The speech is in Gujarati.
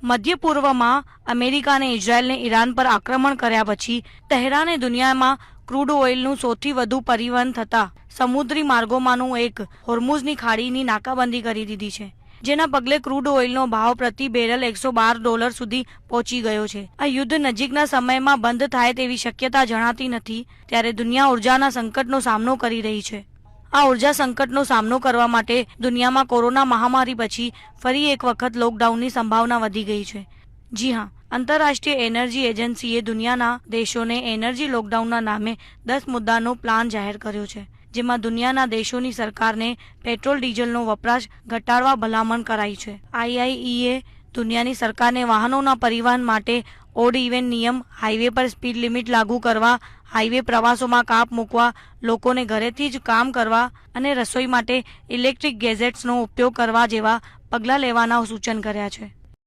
મધ્ય પૂર્વમાં અમેરિકા અને ઇઝરાયલને ઈરાન પર આક્રમણ કર્યા પછી તહેરાને દુનિયામાં ક્રૂડ ઓઇલનું સૌથી વધુ પરિવહન થતા સમુદ્રી માર્ગોમાંનું એક હોર્મુઝની ખાડીની નાકાબંધી કરી દીધી છે, જેના પગલે ક્રૂડ ઓઇલનો ભાવ પ્રતિ બેરલ $112 સુધી પહોંચી ગયો છે. આ યુદ્ધ નજીકના સમયમાં બંધ થાય તેવી શક્યતા જણાતી નથી, ત્યારે દુનિયા ઉર્જાના સંકટનો સામનો કરી રહી છે. આ ઉર્જા સંકટનો સામનો કરવા માટે દુનિયામાં કોરોના મહામારી પછી ફરી એક વખત લોકડાઉનની સંભાવના વધી ગઈ છે. જી હા, આંતરરાષ્ટ્રીય એનર્જી એજન્સીએ દુનિયાના દેશોને એનર્જી લોકડાઉનના નામે 10 મુદ્દાનો પ્લાન જાહેર કર્યો છે, જેમાં દુનિયાના દેશોની સરકારને પેટ્રોલ ડીઝલનો વપરાશ ઘટાડવા ભલામણ કરાઈ છે. IEA દુનિયાની સરકારને વાહનોના પરિવહન માટે ઓડ ઇવન નિયમ, હાઈવે પર સ્પીડ લિમિટ લાગુ કરવા, હાઈવે પ્રવાસોમાં કાપ મૂકવા, લોકોને ઘરેથી જ કામ કરવા અને રસોઈ માટે ઇલેક્ટ્રિક ગેજેટ્સનો ઉપયોગ કરવા જેવા પગલાં લેવાના સૂચન કર્યા છે.